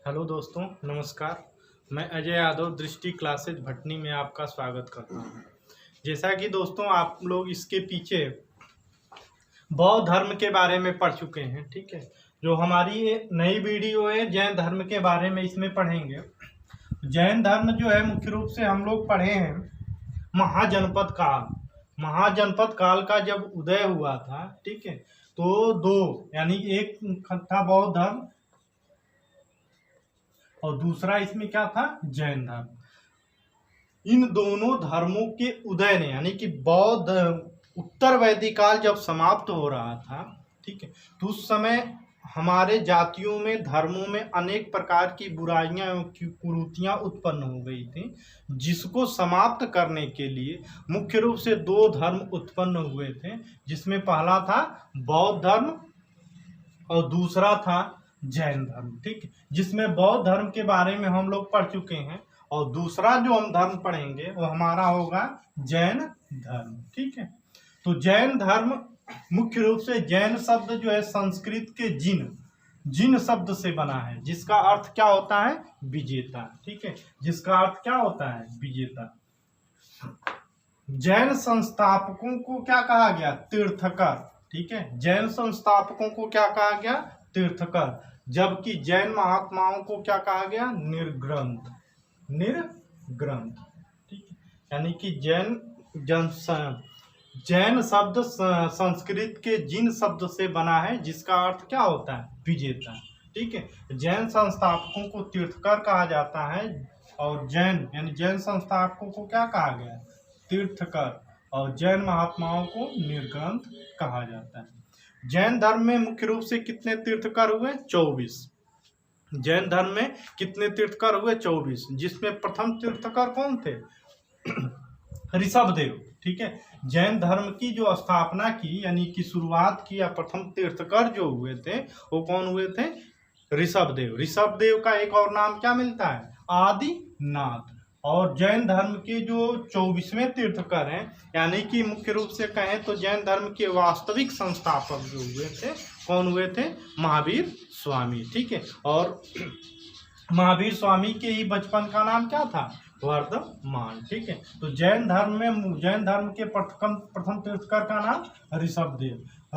Hello दोस्तों, नमस्कार। मैं अजय यादव दृष्टि क्लासेज भटनी में आपका स्वागत करता हूं। जैसा कि दोस्तों आप लोग इसके पीछे बौद्ध धर्म के बारे में पढ़ चुके हैं, ठीक है। जो हमारी ये नई वीडियो है जैन धर्म के बारे में इसमें पढ़ेंगे। जैन धर्म जो है मुख्य रूप से हम लोग पढ़े हैं महाजनपद काल। महाजनपद काल का जब उदय हुआ था, ठीक है, तो दो यानी एक था बौद्ध धर्म और दूसरा इसमें क्या था, जैन धर्म। इन दोनों धर्मों के उदय ने यानी कि बौद्ध उत्तर वैदिक काल जब समाप्त हो रहा था, ठीक है, तो उस समय हमारे जातियों में धर्मों में अनेक प्रकार की बुराइयां एवं कुरीतियां उत्पन्न हो गई थी, जिसको समाप्त करने के लिए मुख्य रूप से दो धर्म उत्पन्न हुए थे, जिसमें पहला था बौद्ध धर्म और दूसरा था जैन धर्म, ठीक है, जिसमें बौद्ध धर्म के बारे में हम लोग पढ़ चुके हैं। और दूसरा जो हम धर्म पढ़ेंगे वो हमारा होगा जैन धर्म, ठीक है। तो जैन धर्म मुख्य रूप से जैन शब्द जो है संस्कृत के जिन शब्द से बना है, जिसका अर्थ क्या होता है, विजेता, ठीक है, जिसका अर्थ क्या होता है, विजेता। जैन संस्थापकों को क्या कहा गया, तीर्थकर, ठीक है। जैन संस्थापकों को क्या कहा गया, तीर्थकर, जबकि जैन महात्माओं को क्या कहा गया, निर्ग्रंथ, ठीक है। यानी कि जैन शब्द संस्कृत के जिन शब्द से बना है, जिसका अर्थ क्या होता है, विजेता, ठीक है। जैन संस्थापकों को तीर्थकर कहा जाता है और जैन यानी जैन संस्थापकों को क्या कहा गया, तीर्थकर, और जैन महात्माओं को निर्ग्रंथ कहा जाता है। जैन धर्म में मुख्य रूप से कितने तीर्थकर हुए, 24। जैन धर्म में कितने तीर्थकर हुए, 24, जिसमें प्रथम तीर्थकर कौन थे, ऋषभदेव, ठीक है। जैन धर्म की जो स्थापना की यानी कि शुरुआत की या प्रथम तीर्थकर जो हुए थे वो कौन हुए थे, ऋषभदेव। ऋषभदेव का एक और नाम क्या मिलता है, आदिनाथ। और जैन धर्म के जो 24वें तीर्थकर हैं, यानी कि मुख्य रूप से कहें तो जैन धर्म के वास्तविक संस्थापक जो हुए थे, कौन हुए थे, महावीर स्वामी, ठीक है। और महावीर स्वामी के ही बचपन का नाम क्या था, वर्धमान, ठीक है। तो जैन धर्म के प्रथम तीर्थकर का नाम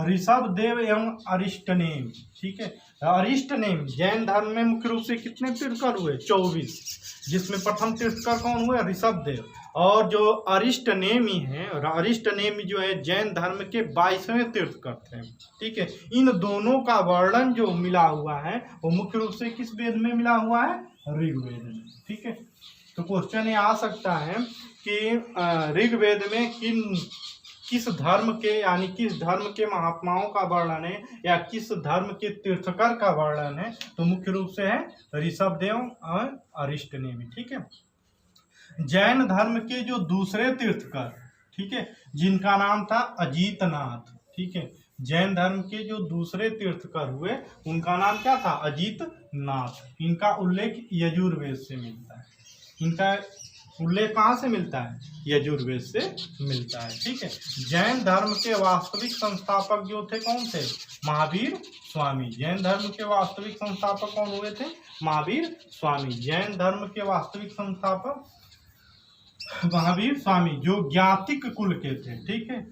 ऋषभदेव एवं अरिष्टनेम, ठीक है। अरिष्टनेम जैन धर्म में मुख्य रूप से कितने तीर्थकर हुए, 24, जिसमें प्रथम तीर्थकर कौन हुए, ऋषभदेव। और जो अरिष्टनेमी है, अरिष्टनेमी जो है जैन धर्म के 22वें तीर्थकर थे, ठीक है। इन दोनों का वर्णन जो मिला हुआ है वो मुख्य रूप से किस वेद में मिला हुआ है, ऋग्वेद में, ठीक है। तो क्वेश्चन ये आ सकता है कि ऋग्वेद में किस धर्म के यानी किस धर्म के महात्माओं का वर्णन है या किस धर्म के तीर्थकर का वर्णन है, तो मुख्य रूप से है ऋषभदेव और अरिष्टनेमी, ठीक है। जैन धर्म के जो दूसरे तीर्थकर, ठीक है, जिनका नाम था अजीतनाथ, ठीक है। जैन धर्म के जो दूसरे तीर्थकर हुए उनका नाम क्या था, अजीतनाथ। इनका उल्लेख यजुर्वेद से मिलता है। इनका उल्लेख कहाँ से मिलता है, यजुर्वेद से मिलता है, ठीक है। जैन धर्म के वास्तविक संस्थापक जो थे कौन थे, महावीर स्वामी। जैन धर्म के वास्तविक संस्थापक कौन हुए थे, महावीर स्वामी। जैन धर्म के वास्तविक संस्थापक महावीर स्वामी, जो ज्ञातिक कुल के थे, ठीक है।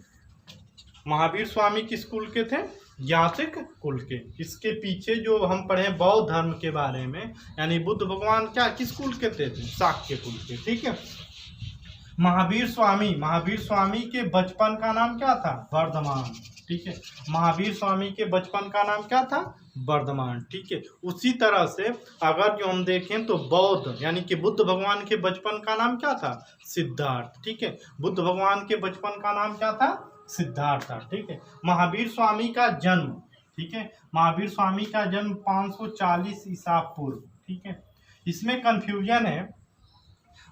महावीर स्वामी किस कुल के थे, ज्ञातिक कुल के। इसके पीछे जो हम पढ़े बौद्ध धर्म के बारे में, यानी बुद्ध भगवान क्या किस कुल के थे, शाक्य कुल के, ठीक है। महावीर स्वामी के बचपन का नाम क्या था, वर्धमान, ठीक है। महावीर स्वामी के बचपन का नाम क्या था, वर्धमान, ठीक है। उसी तरह से अगर जो हम देखें तो बौद्ध यानी कि बुद्ध भगवान के बचपन का नाम क्या था, सिद्धार्थ, ठीक है। बुद्ध भगवान के बचपन का नाम क्या था, सिद्धार्थ, ठीक है। महावीर स्वामी का जन्म, ठीक है, महावीर स्वामी का जन्म 540 ईसा पूर्व, ठीक है। इसमें कंफ्यूजन है,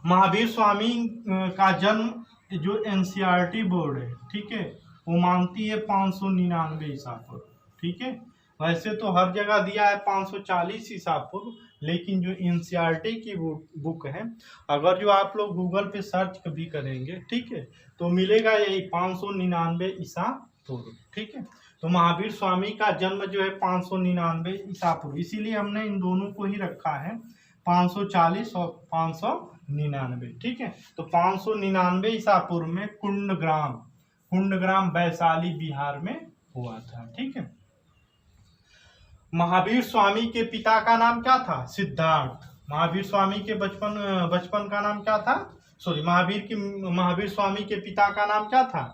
महावीर स्वामी का जन्म जो एनसीईआरटी बोर्ड है, ठीक है, वो मानती है 599 ईसा पूर्व, ठीक है। वैसे तो हर जगह दिया है 540 ईसा पूर्व, लेकिन जो एनसीईआरटी की बुक है, अगर जो आप लोग गूगल पे सर्च भी करेंगे, ठीक है, तो मिलेगा यही 599 ईसा पूर्व, ठीक है। तो महावीर स्वामी का जन्म जो है 599 ईसा पूर्व, इसीलिए हमने इन दोनों को ही रखा है 540 और 599। ठीक है, तो 599 ईसा पूर्व में कुंडग्राम वैशाली बिहार में हुआ था। ठीक है, महावीर स्वामी के पिता का नाम क्या था? सिद्धार्थ। महावीर स्वामी के बचपन का नाम क्या था? महावीर स्वामी के पिता का नाम क्या था?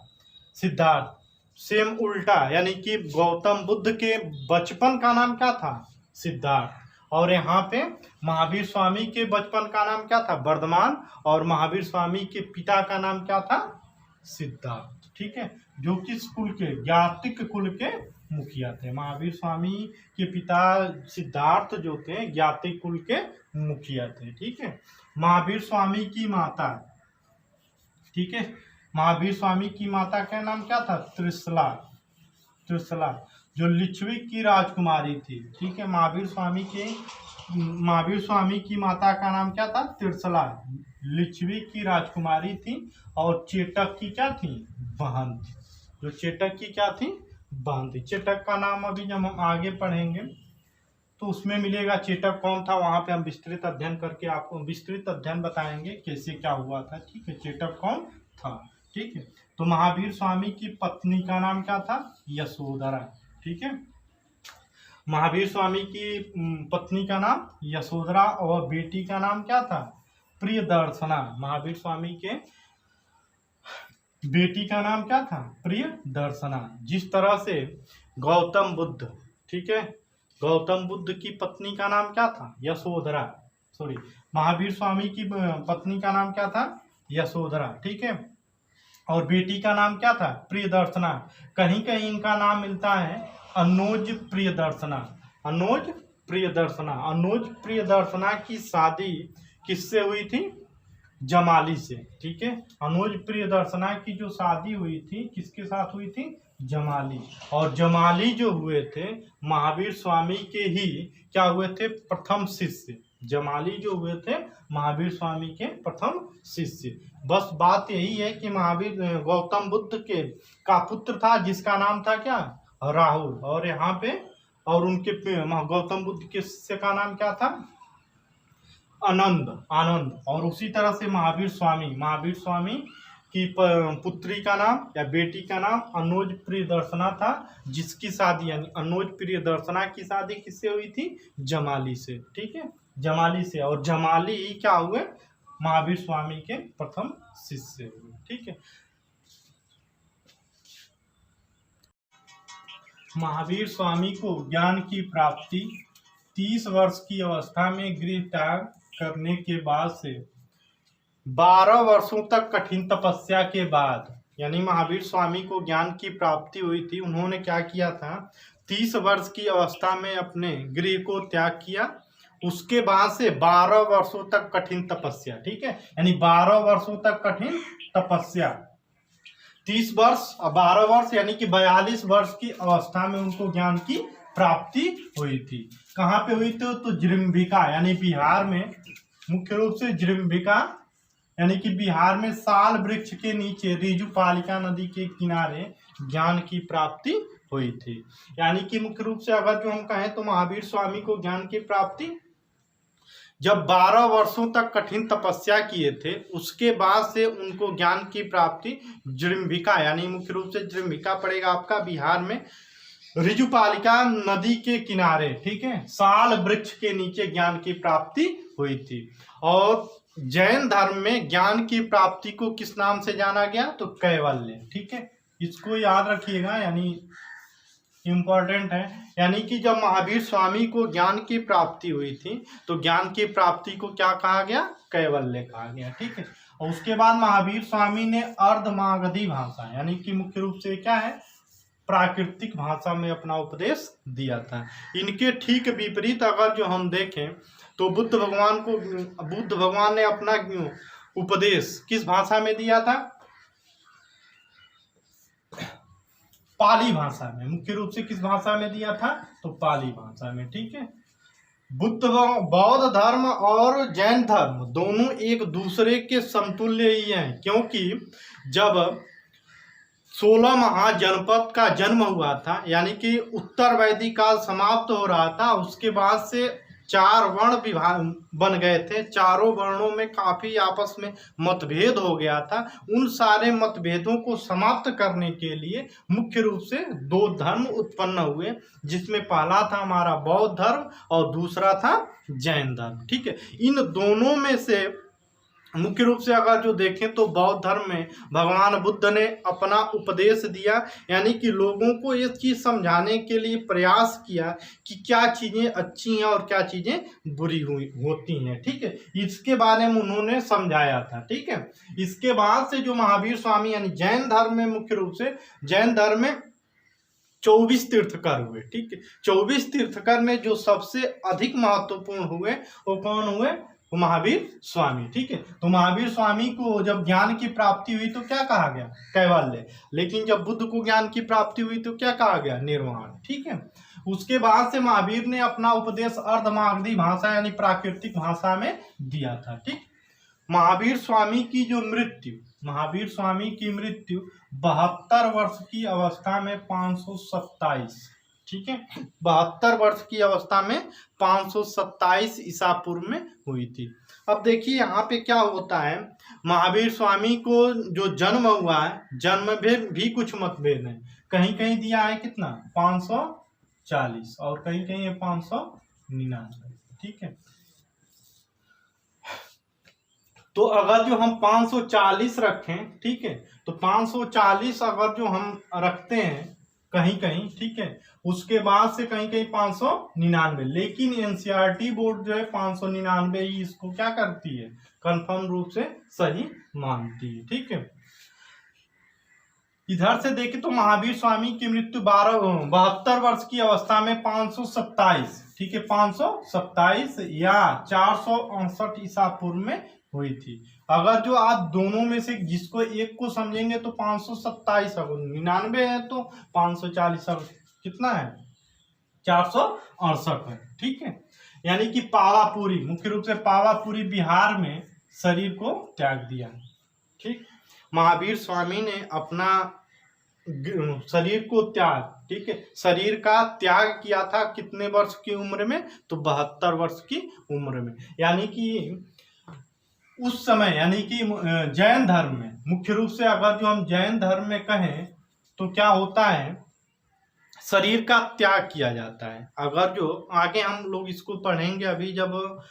सिद्धार्थ। सेम उल्टा, यानी कि गौतम बुद्ध के बचपन का नाम क्या था? सिद्धार्थ। और यहाँ पे महावीर स्वामी के बचपन का नाम क्या था? वर्धमान। और महावीर स्वामी के पिता का नाम क्या था? सिद्धार्थ। ठीक है, जो किस कुल के? ज्ञातिक कुल के मुखिया थे। महावीर स्वामी के पिता सिद्धार्थ जो थे ज्ञातिक कुल के मुखिया थे। ठीक है, महावीर स्वामी की माता, ठीक है, महावीर स्वामी की माता का नाम क्या था? त्रिशला, जो लिच्छवी की राजकुमारी थी। ठीक है, महावीर स्वामी की माता का नाम क्या था? त्रिशला, लिच्छवी की राजकुमारी थी। और चेटक की क्या थी? बहन थी। जो चेटक की क्या थी? बहन थी। चेटक का नाम अभी जब हम आगे पढ़ेंगे तो उसमें मिलेगा चेटक कौन था, वहां पे हम विस्तृत अध्ययन करके आपको विस्तृत अध्ययन बताएंगे कैसे क्या हुआ था। ठीक है, चेटक कौन था। ठीक है, तो महावीर स्वामी की पत्नी का नाम क्या था? यशोधरा। ठीक है, महावीर स्वामी की पत्नी का नाम यशोधरा और बेटी का नाम क्या था? प्रियदर्शना। महावीर स्वामी के बेटी का नाम क्या था? प्रियदर्शना। जिस तरह से गौतम बुद्ध, ठीक है, गौतम बुद्ध की पत्नी का नाम क्या था? यशोधरा। महावीर स्वामी की पत्नी का नाम क्या था? यशोधरा। ठीक है, और बेटी का नाम क्या था? प्रियदर्शना। कहीं कहीं इनका नाम मिलता है अनुज प्रियदर्शना। अनुज प्रियदर्शना की शादी किससे हुई थी? जमाली से। ठीक है, अनुज प्रियदर्शना की जो शादी हुई थी किसके साथ हुई थी? जमाली। और जमाली जो हुए थे महावीर स्वामी के ही क्या हुए थे? प्रथम शिष्य। जमाली जो हुए थे महावीर स्वामी के प्रथम शिष्य। बस बात यही है कि महावीर गौतम बुद्ध के का पुत्र था जिसका नाम था क्या? राहुल। और यहाँ पे और उनके गौतम बुद्ध के शिष्य का नाम क्या था? आनंद। और उसी तरह से महावीर स्वामी की पुत्री का नाम या बेटी का नाम अनुज प्रियदर्शना था, जिसकी शादी यानी अनुज प्रियदर्शना की शादी किससे हुई थी? जमाली से। ठीक है, जमाली से। और जमाली क्या हुए? महावीर स्वामी के प्रथम शिष्य हुए। ठीक है, महावीर स्वामी को ज्ञान की प्राप्ति 30 वर्ष की अवस्था में गृह त्याग करने के बाद से 12 वर्षों तक कठिन तपस्या के बाद, यानी महावीर स्वामी को ज्ञान की प्राप्ति हुई थी। उन्होंने क्या किया था? 30 वर्ष की अवस्था में अपने गृह को त्याग किया। उसके बाद से 12 वर्षों तक कठिन तपस्या। ठीक है, यानी 12 वर्षों तक कठिन तपस्या। 30 वर्ष और 12 वर्ष यानी कि 42 वर्ष की अवस्था में उनको ज्ञान की प्राप्ति हुई थी। कहाँ पे हुई थी? तो जृंभिका यानी बिहार में, मुख्य रूप से जृंभिका यानी कि बिहार में साल वृक्ष के नीचे रिजुपालिका नदी के किनारे ज्ञान की प्राप्ति हुई थी। यानी कि मुख्य रूप से अगर जो हम कहें तो महावीर स्वामी को ज्ञान की प्राप्ति जब 12 वर्षों तक कठिन तपस्या किए थे, उसके बाद से उनको ज्ञान की प्राप्ति जृंभिका यानी मुख्य रूप से जृंभिका पड़ेगा आपका बिहार में रिजुपालिका नदी के किनारे, ठीक है, साल वृक्ष के नीचे ज्ञान की प्राप्ति हुई थी। और जैन धर्म में ज्ञान की प्राप्ति को किस नाम से जाना गया? तो कैवल्य। ठीक है, इसको याद रखिएगा, यानी इम्पोर्टेंट है। यानी कि जब महावीर स्वामी को ज्ञान की प्राप्ति हुई थी तो ज्ञान की प्राप्ति को क्या कहा गया? कैवल्य कहा गया। ठीक है, और उसके बाद महावीर स्वामी ने अर्धमागधी भाषा यानी कि मुख्य रूप से क्या है? प्राकृतिक भाषा में अपना उपदेश दिया था। इनके ठीक विपरीत अगर जो हम देखें तो बुद्ध भगवान ने अपना उपदेश किस भाषा में दिया था? पाली भाषा में। मुख्य रूप से किस भाषा में दिया था? तो पाली भाषा में। ठीक है, बौद्ध धर्म और जैन धर्म दोनों एक दूसरे के समतुल्य ही हैं, क्योंकि जब 16 महाजनपद का जन्म हुआ था, यानी कि उत्तर वैदिक काल समाप्त हो रहा था। उसके बाद से 4 वर्ण विभाग बन गए थे। चारों वर्णों में काफी आपस में मतभेद हो गया था। उन सारे मतभेदों को समाप्त करने के लिए मुख्य रूप से 2 धर्म उत्पन्न हुए, जिसमें पहला था हमारा बौद्ध धर्म और दूसरा था जैन धर्म। ठीक है, इन दोनों में से मुख्य रूप से अगर जो देखें तो बौद्ध धर्म में भगवान बुद्ध ने अपना उपदेश दिया, यानी कि लोगों को ये चीज़ समझाने के लिए प्रयास किया कि क्या चीज़ें अच्छी हैं और क्या चीज़ें बुरी हुई होती हैं। ठीक है, इसके बारे में उन्होंने समझाया था। ठीक है, इसके बाद से जो महावीर स्वामी यानी जैन धर्म में, मुख्य रूप से जैन धर्म में 24 तीर्थकर हुए। ठीक है, 24 तीर्थकर में जो सबसे अधिक महत्वपूर्ण हुए वो कौन हुए? वो महावीर स्वामी। ठीक है, तो महावीर स्वामी को जब ज्ञान की प्राप्ति हुई तो क्या कहा गया? कैवल्य। लेकिन जब बुद्ध को ज्ञान की प्राप्ति हुई तो क्या कहा गया? निर्वाण। ठीक है, उसके बाद से महावीर ने अपना उपदेश अर्धमागधी भाषा यानी प्राकृतिक भाषा में दिया था। ठीक, महावीर स्वामी की जो मृत्यु, महावीर स्वामी की मृत्यु 72 वर्ष की अवस्था में 527, ठीक है, 72 वर्ष की अवस्था में 527 ईसा पूर्व में हुई थी। अब देखिए यहाँ पे क्या होता है, महावीर स्वामी को जो जन्म हुआ है, जन्म भी कुछ मतभेद है। कहीं कहीं दिया है कितना? 540 और कहीं कहीं है 599। ठीक है, तो अगर जो हम 540 रखें, ठीक है, तो 540 अगर जो हम रखते हैं कहीं कहीं, ठीक है, उसके बाद से कहीं कहीं 599, लेकिन एनसीईआरटी बोर्ड जो है 599 ही इसको क्या करती है? कंफर्म रूप से सही मानती है। ठीक है, इधर से देखें तो महावीर स्वामी की मृत्यु 72 वर्ष की अवस्था में 527, ठीक है, 527 या 468 ईसा पूर्व में हुई थी। अगर जो आप दोनों में से जिसको एक को समझेंगे तो 527, अगर 99 है तो 540, कितना है? 468 है। ठीक है, यानी कि पावापुरी, मुख्य रूप से पावापुरी बिहार में शरीर को त्याग दिया। ठीक, महावीर स्वामी ने अपना शरीर को त्याग, ठीक है, शरीर का त्याग किया था कितने वर्ष की उम्र में? तो 72 वर्ष की उम्र में। यानी कि उस समय, यानी कि जैन धर्म में, मुख्य रूप से अगर जो हम जैन धर्म में कहें तो क्या होता है? शरीर का त्याग किया जाता है। अगर जो आगे हम लोग इसको पढ़ेंगे, अभी जब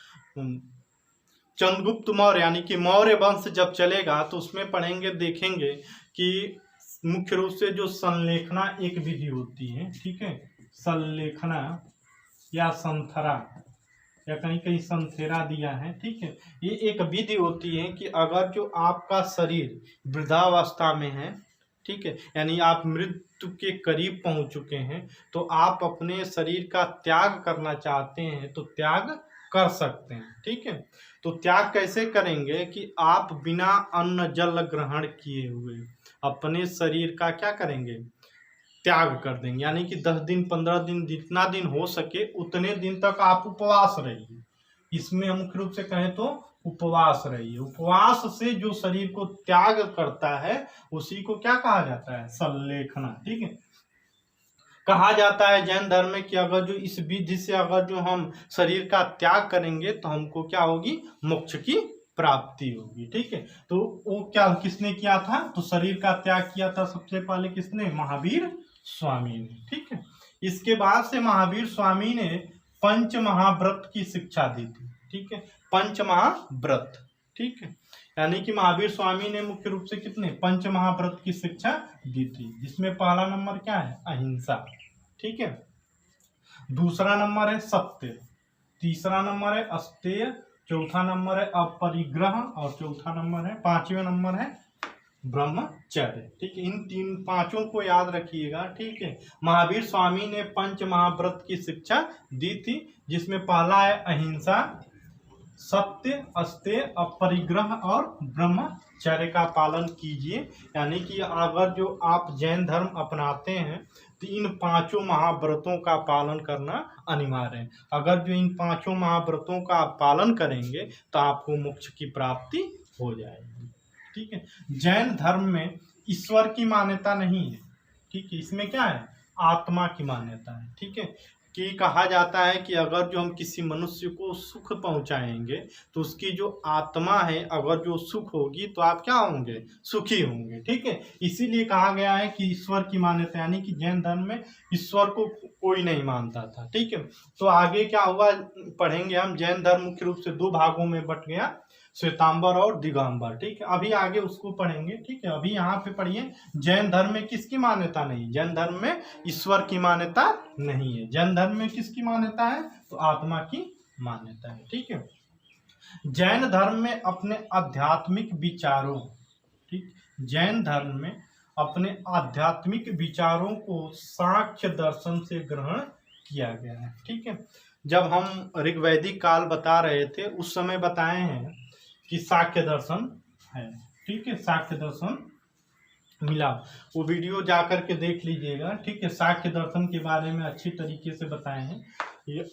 चंद्रगुप्त मौर्य यानी कि मौर्य वंश जब चलेगा तो उसमें पढ़ेंगे, देखेंगे कि मुख्य रूप से जो संलेखना एक विधि होती है। ठीक है, संलेखना या संथरा या कहीं कहीं संथेरा दिया है। ठीक है, ये एक विधि होती है कि अगर जो आपका शरीर वृद्धावस्था में है, ठीक है, यानी आप मृत्यु के करीब पहुंच चुके हैं, तो आप अपने शरीर का त्याग करना चाहते हैं तो त्याग कर सकते हैं। ठीक है, तो त्याग कैसे करेंगे कि आप बिना अन्न जल ग्रहण किए हुए अपने शरीर का क्या करेंगे? त्याग कर देंगे। यानी कि 10 दिन 15 दिन, जितना दिन हो सके उतने दिन तक आप उपवास रहिए। इसमें मुख्य रूप से कहें तो उपवास रहिए। उपवास से जो शरीर को त्याग करता है उसी को क्या कहा जाता है? संलेखना। ठीक है, कहा जाता है जैन धर्म में कि अगर जो इस विधि से अगर जो हम शरीर का त्याग करेंगे तो हमको क्या होगी? मोक्ष की प्राप्ति होगी। ठीक है, तो वो क्या किसने किया था? तो शरीर का त्याग किया था सबसे पहले किसने? महावीर स्वामी ने। ठीक है, इसके बाद से महावीर स्वामी ने पंच महाव्रत की शिक्षा दी थी। ठीक है, पंच महाव्रत। ठीक है, यानी कि महावीर स्वामी ने मुख्य रूप से कितने? पंच महाव्रत की शिक्षा दी थी, जिसमें पहला नंबर क्या है? अहिंसा। ठीक है, दूसरा नंबर है सत्य, तीसरा नंबर है अस्तेय, चौथा नंबर है अपरिग्रह और चौथा नंबर है, 5वें नंबर है ब्रह्मचर्य। ठीक है, इन पांचों को याद रखिएगा। ठीक है, महावीर स्वामी ने पंच महाव्रत की शिक्षा दी थी, जिसमें पहला है अहिंसा, सत्य, अस्तेय, अपरिग्रह और ब्रह्मचर्य का पालन कीजिए। यानी कि अगर जो आप जैन धर्म अपनाते हैं तो इन पांचों महाव्रतों का पालन करना अनिवार्य है। अगर जो इन पांचों महाव्रतों का आप पालन करेंगे तो आपको मोक्ष की प्राप्ति हो जाएगी। ठीक है, जैन धर्म में ईश्वर की मान्यता नहीं है, ठीक है, इसमें क्या है, आत्मा की मान्यता है, ठीक है। कि कहा जाता है कि अगर जो हम किसी मनुष्य को सुख पहुंचाएंगे तो उसकी जो आत्मा है अगर जो सुख होगी तो आप क्या होंगे, सुखी होंगे, ठीक है। इसीलिए कहा गया है कि ईश्वर की मान्यता, यानी कि जैन धर्म में ईश्वर को कोई नहीं मानता था, ठीक है। तो आगे क्या हुआ पढ़ेंगे हम। जैन धर्म मुख्य रूप से दो भागों में बट गया, श्वेतांबर और दिगंबर, ठीक है। अभी आगे उसको पढ़ेंगे, ठीक है। अभी यहाँ पे पढ़िए, जैन धर्म में किसकी मान्यता नहीं, जैन धर्म में ईश्वर की मान्यता नहीं है। जैन धर्म में किसकी मान्यता है, तो आत्मा की मान्यता है, ठीक है। जैन धर्म में अपने आध्यात्मिक विचारों, ठीक, जैन धर्म में अपने आध्यात्मिक विचारों को सांख्य दर्शन से ग्रहण किया गया है, ठीक है। जब हम ऋग्वैदिक काल बता रहे थे उस समय बताए हैं कि सांख्य दर्शन है, ठीक है, सांख्य दर्शन मिला, वो वीडियो जा करके देख लीजिएगा, ठीक है। सांख्य दर्शन के बारे में अच्छी तरीके से बताए हैं। ये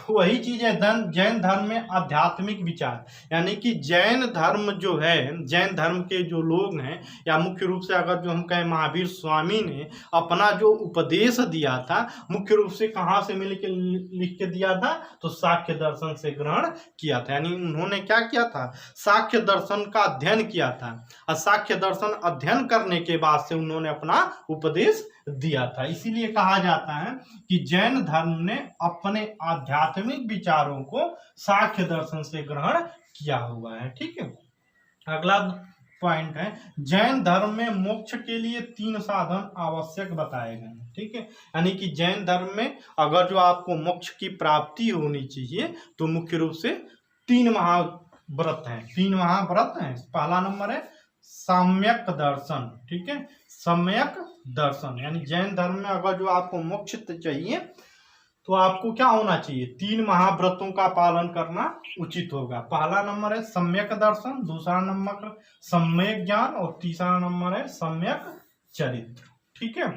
वही चीज है जैन धर्म में आध्यात्मिक विचार, यानी कि जैन धर्म जो है, जैन धर्म के जो लोग हैं, या मुख्य रूप से अगर जो हम कहें महावीर स्वामी ने अपना जो उपदेश दिया था मुख्य रूप से कहाँ से मिल के लिख के दिया था, तो सांख्य दर्शन से ग्रहण किया था। यानी उन्होंने क्या किया था, सांख्य दर्शन का अध्ययन किया था, और सांख्य दर्शन अध्ययन करने के बाद से उन्होंने अपना उपदेश दिया था। इसीलिए कहा जाता है कि जैन धर्म ने अपने आध्यात्मिक विचारों को सांख्य दर्शन से ग्रहण किया हुआ है, ठीक है। अगला पॉइंट है, जैन धर्म में मोक्ष के लिए 3 साधन आवश्यक बताए गए हैं, ठीक है। यानी कि जैन धर्म में अगर जो आपको मोक्ष की प्राप्ति होनी चाहिए तो मुख्य रूप से 3 महाव्रत हैं, 3 महाव्रत हैं। पहला नंबर है सम्यक दर्शन, ठीक है, सम्यक दर्शन, यानी जैन धर्म में अगर जो आपको मोक्ष चाहिए तो आपको क्या होना चाहिए, 3 महाव्रतों का पालन करना उचित होगा। पहला नंबर है सम्यक दर्शन, दूसरा नंबर सम्यक ज्ञान, और तीसरा नंबर है सम्यक चरित्र, ठीक है।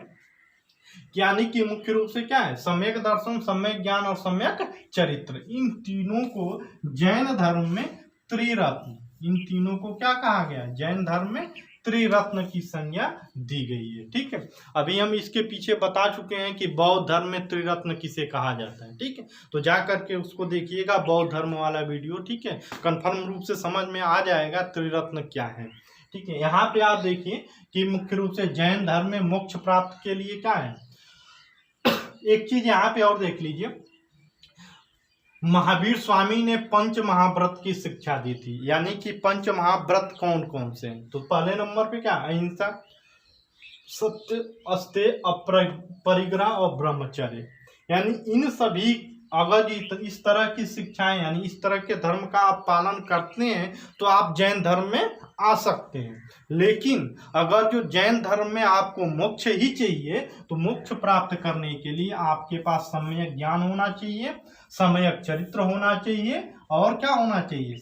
यानी कि मुख्य रूप से क्या है, सम्यक दर्शन, सम्यक ज्ञान और सम्यक चरित्र, इन तीनों को जैन धर्म में त्रिरत्न, इन तीनों को क्या कहा गया, जैन धर्म में त्रिरत्न की संज्ञा दी गई है, ठीक है। अभी हम इसके पीछे बता चुके हैं कि बौद्ध धर्म में त्रिरत्न किसे कहा जाता है, ठीक है। तो जा करके उसको देखिएगा, बौद्ध धर्म वाला वीडियो, ठीक है, कंफर्म रूप से समझ में आ जाएगा त्रिरत्न क्या है, ठीक है। यहाँ पे आप देखिए कि मुख्य रूप से जैन धर्म में मोक्ष प्राप्त के लिए क्या है, एक चीज यहाँ पे और देख लीजिए, महावीर स्वामी ने 5 महाव्रत की शिक्षा दी थी। यानी कि 5 महाव्रत कौन कौन से, तो पहले नंबर पे क्या, अहिंसा, सत्य, अस्तेय, अपरिग्रह और ब्रह्मचर्य। यानी इन सभी अगर इस तरह की शिक्षाएं, यानी इस तरह के धर्म का आप पालन करते हैं तो आप जैन धर्म में आ सकते हैं। लेकिन अगर जो जैन धर्म में आपको मोक्ष ही चाहिए तो मोक्ष प्राप्त करने के लिए आपके पास सम्यक ज्ञान होना चाहिए, सम्यक चरित्र होना चाहिए, और क्या होना चाहिए,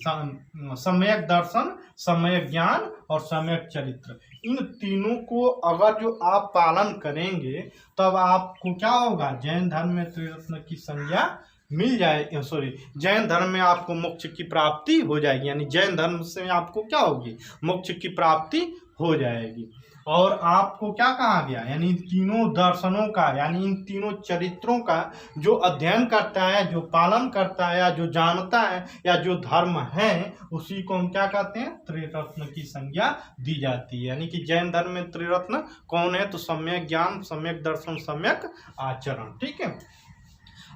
सम्यक दर्शन, सम्यक ज्ञान और सम्यक चरित्र। इन तीनों को अगर जो आप पालन करेंगे तब आपको क्या होगा, जैन धर्म में त्रिरत्न की संज्ञा मिल जाए, सॉरी, जैन धर्म में आपको मोक्ष की प्राप्ति हो जाएगी। यानी जैन धर्म से आपको क्या होगी, मोक्ष की प्राप्ति हो जाएगी। और आपको क्या कहा गया, यानी इन तीनों दर्शनों का, यानी इन तीनों चरित्रों का जो अध्ययन करता है, जो पालन करता है, या जो जानता है, या जो धर्म है, उसी को हम क्या कहते हैं, त्रिरत्न की संज्ञा दी जाती है। यानी कि जैन धर्म में त्रिरत्न कौन है, तो सम्यक ज्ञान, सम्यक दर्शन, सम्यक आचरण, ठीक है।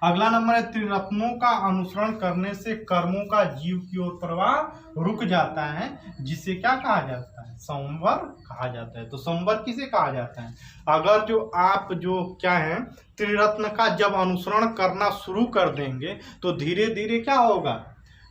अगला नंबर है, त्रिरत्नों का अनुसरण करने से कर्मों का जीव की ओर प्रवाह रुक जाता है, जिसे क्या कहा जाता है, संवर कहा जाता है। तो संवर किसे कहा जाता है, अगर जो आप जो क्या है त्रिरत्न का जब अनुसरण करना शुरू कर देंगे तो धीरे धीरे क्या होगा,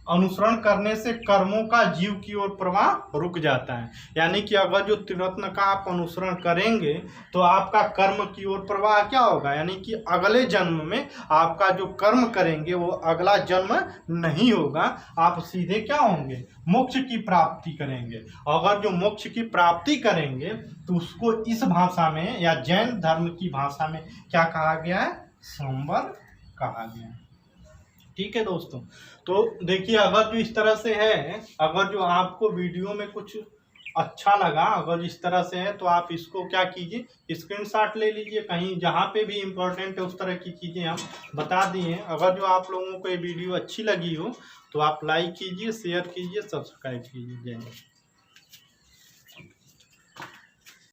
अनुसरण करने से कर्मों का जीव की ओर प्रवाह रुक जाता है। यानी कि अगर जो त्रिरत्न का आप अनुसरण करेंगे तो आपका कर्म की ओर प्रवाह क्या होगा, यानी कि अगले जन्म में आपका जो कर्म करेंगे वो अगला जन्म नहीं होगा, आप सीधे क्या होंगे, मोक्ष की प्राप्ति करेंगे। अगर जो मोक्ष की प्राप्ति करेंगे तो उसको इस भाषा में या जैन धर्म की भाषा में क्या कहा गया है, संवर कहा गया है, ठीक है दोस्तों। तो देखिए, अगर जो इस तरह से है, अगर जो आपको वीडियो में कुछ अच्छा लगा, अगर इस तरह से है तो आप इसको क्या कीजिए, स्क्रीनशॉट ले लीजिए, कहीं जहाँ पे भी इम्पोर्टेंट है उस तरह की चीज़ें हम बता दिए हैं। अगर जो आप लोगों को ये वीडियो अच्छी लगी हो तो आप लाइक कीजिए, शेयर कीजिए, सब्सक्राइब कीजिए। जय हिंद।